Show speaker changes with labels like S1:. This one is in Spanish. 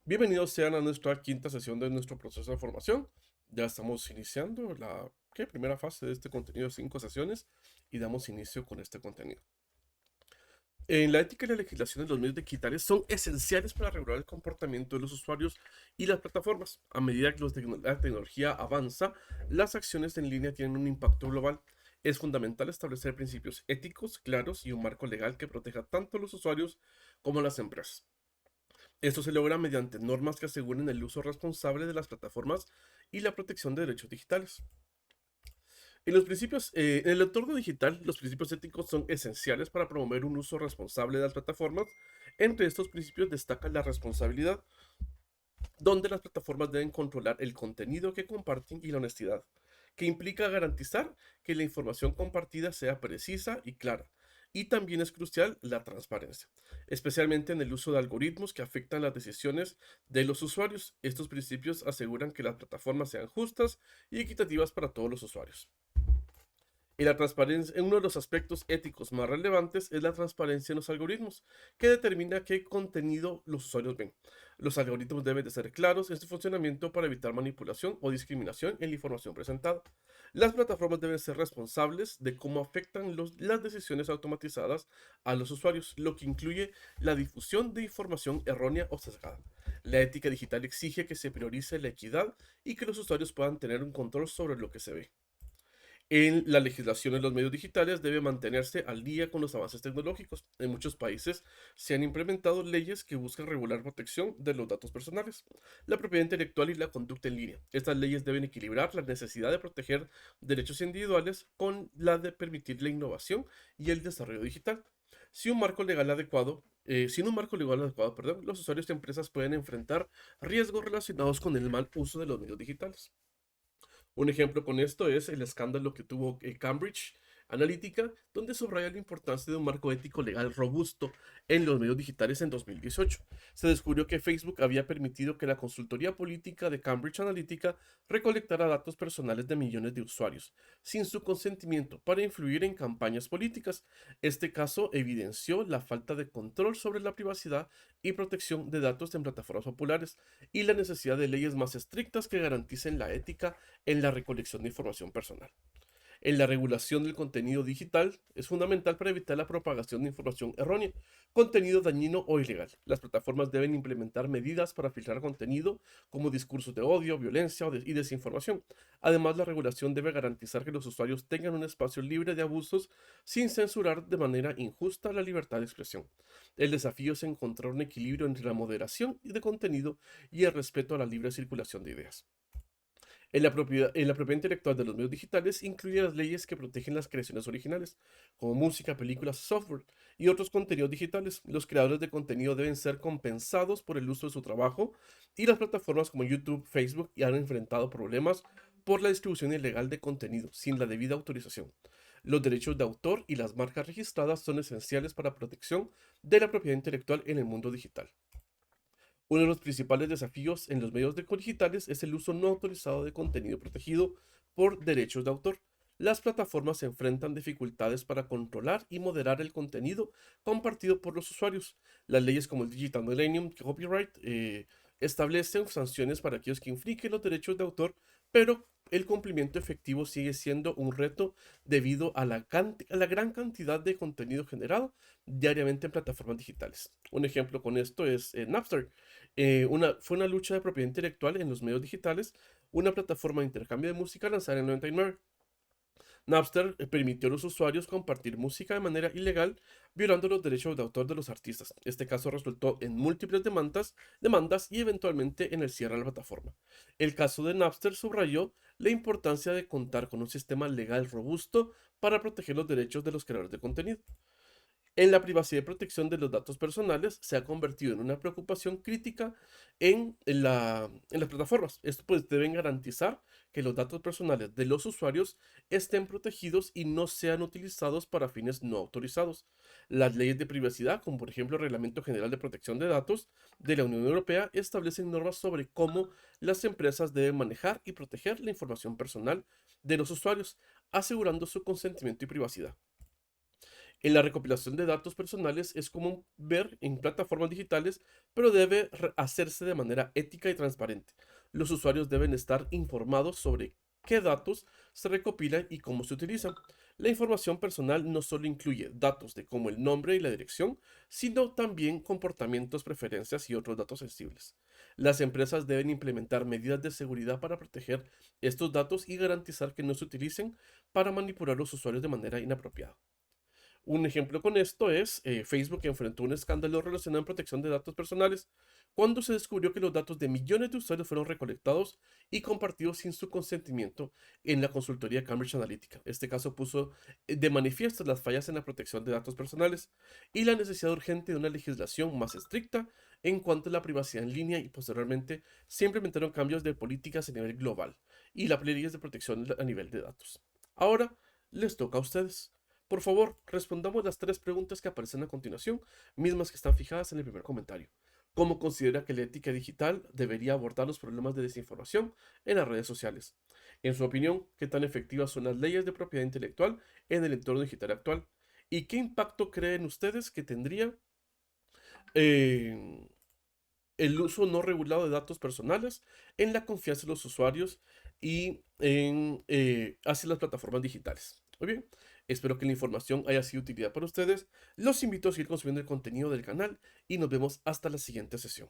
S1: Bienvenidos sean a nuestra quinta sesión de nuestro proceso de formación. Ya estamos iniciando la primera fase de este contenido de 5 sesiones y damos inicio con este contenido. En la ética y la legislación de los medios digitales son esenciales para regular el comportamiento de los usuarios y las plataformas. A medida que la tecnología avanza, las acciones en línea tienen un impacto global. Es fundamental establecer principios éticos claros y un marco legal que proteja tanto a los usuarios como a las empresas. Esto se logra mediante normas que aseguren el uso responsable de las plataformas y la protección de derechos digitales. En el entorno digital, los principios éticos son esenciales para promover un uso responsable de las plataformas. Entre estos principios destaca la responsabilidad, donde las plataformas deben controlar el contenido que comparten y la honestidad, que implica garantizar que la información compartida sea precisa y clara. Y también es crucial la transparencia, especialmente en el uso de algoritmos que afectan las decisiones de los usuarios. Estos principios aseguran que las plataformas sean justas y equitativas para todos los usuarios. Y la transparencia, uno de los aspectos éticos más relevantes es la transparencia en los algoritmos, que determina qué contenido los usuarios ven. Los algoritmos deben de ser claros en su funcionamiento para evitar manipulación o discriminación en la información presentada. Las plataformas deben ser responsables de cómo afectan las decisiones automatizadas a los usuarios, lo que incluye la difusión de información errónea o sesgada. La ética digital exige que se priorice la equidad y que los usuarios puedan tener un control sobre lo que se ve. En la legislación en los medios digitales debe mantenerse al día con los avances tecnológicos. En muchos países se han implementado leyes que buscan regular protección de los datos personales, la propiedad intelectual y la conducta en línea. Estas leyes deben equilibrar la necesidad de proteger derechos individuales con la de permitir la innovación y el desarrollo digital. Sin un marco legal adecuado, perdón, los usuarios y empresas pueden enfrentar riesgos relacionados con el mal uso de los medios digitales. Un ejemplo con esto es el escándalo que tuvo Cambridge Analytica, donde subraya la importancia de un marco ético legal robusto en los medios digitales en 2018. Se descubrió que Facebook había permitido que la consultoría política de Cambridge Analytica recolectara datos personales de millones de usuarios, sin su consentimiento, para influir en campañas políticas. Este caso evidenció la falta de control sobre la privacidad y protección de datos en plataformas populares y la necesidad de leyes más estrictas que garanticen la ética en la recolección de información personal. En la regulación del contenido digital es fundamental para evitar la propagación de información errónea, contenido dañino o ilegal. Las plataformas deben implementar medidas para filtrar contenido como discursos de odio, violencia y desinformación. Además, la regulación debe garantizar que los usuarios tengan un espacio libre de abusos sin censurar de manera injusta la libertad de expresión. El desafío es encontrar un equilibrio entre la moderación de contenido y el respeto a la libre circulación de ideas. En la propiedad intelectual de los medios digitales incluye las leyes que protegen las creaciones originales, como música, películas, software y otros contenidos digitales. Los creadores de contenido deben ser compensados por el uso de su trabajo y las plataformas como YouTube, Facebook han enfrentado problemas por la distribución ilegal de contenido sin la debida autorización. Los derechos de autor y las marcas registradas son esenciales para la protección de la propiedad intelectual en el mundo digital. Uno de los principales desafíos en los medios digitales es el uso no autorizado de contenido protegido por derechos de autor. Las plataformas se enfrentan dificultades para controlar y moderar el contenido compartido por los usuarios. Las leyes como el Digital Millennium Copyright establecen sanciones para aquellos que infringen los derechos de autor, pero el cumplimiento efectivo sigue siendo un reto debido a la gran cantidad de contenido generado diariamente en plataformas digitales. Un ejemplo con esto es Napster. Fue una lucha de propiedad intelectual en los medios digitales, una plataforma de intercambio de música lanzada en el 99. Napster permitió a los usuarios compartir música de manera ilegal, violando los derechos de autor de los artistas. Este caso resultó en múltiples demandas y eventualmente en el cierre de la plataforma. El caso de Napster subrayó la importancia de contar con un sistema legal robusto para proteger los derechos de los creadores de contenido. En la privacidad y protección de los datos personales se ha convertido en una preocupación crítica en las plataformas. Esto pues deben garantizar que los datos personales de los usuarios estén protegidos y no sean utilizados para fines no autorizados. Las leyes de privacidad, como por ejemplo el Reglamento General de Protección de Datos de la Unión Europea, establecen normas sobre cómo las empresas deben manejar y proteger la información personal de los usuarios, asegurando su consentimiento y privacidad. En la recopilación de datos personales es común ver en plataformas digitales, pero debe hacerse de manera ética y transparente. Los usuarios deben estar informados sobre qué datos se recopilan y cómo se utilizan. La información personal no solo incluye datos de como el nombre y la dirección, sino también comportamientos, preferencias y otros datos sensibles. Las empresas deben implementar medidas de seguridad para proteger estos datos y garantizar que no se utilicen para manipular a los usuarios de manera inapropiada. Un ejemplo con esto es Facebook, que enfrentó un escándalo relacionado en protección de datos personales cuando se descubrió que los datos de millones de usuarios fueron recolectados y compartidos sin su consentimiento en la consultoría Cambridge Analytica. Este caso puso de manifiesto las fallas en la protección de datos personales y la necesidad urgente de una legislación más estricta en cuanto a la privacidad en línea, y posteriormente se implementaron cambios de políticas a nivel global y las leyes de protección a nivel de datos. Ahora les toca a ustedes. Por favor, respondamos las tres preguntas que aparecen a continuación, mismas que están fijadas en el primer comentario. ¿Cómo considera que la ética digital debería abordar los problemas de desinformación en las redes sociales? En su opinión, ¿qué tan efectivas son las leyes de propiedad intelectual en el entorno digital actual? ¿Y qué impacto creen ustedes que tendría eh, el uso no regulado de datos personales en la confianza de los usuarios y hacia las plataformas digitales? Muy bien, espero que la información haya sido de utilidad para ustedes. Los invito a seguir consumiendo el contenido del canal y nos vemos hasta la siguiente sesión.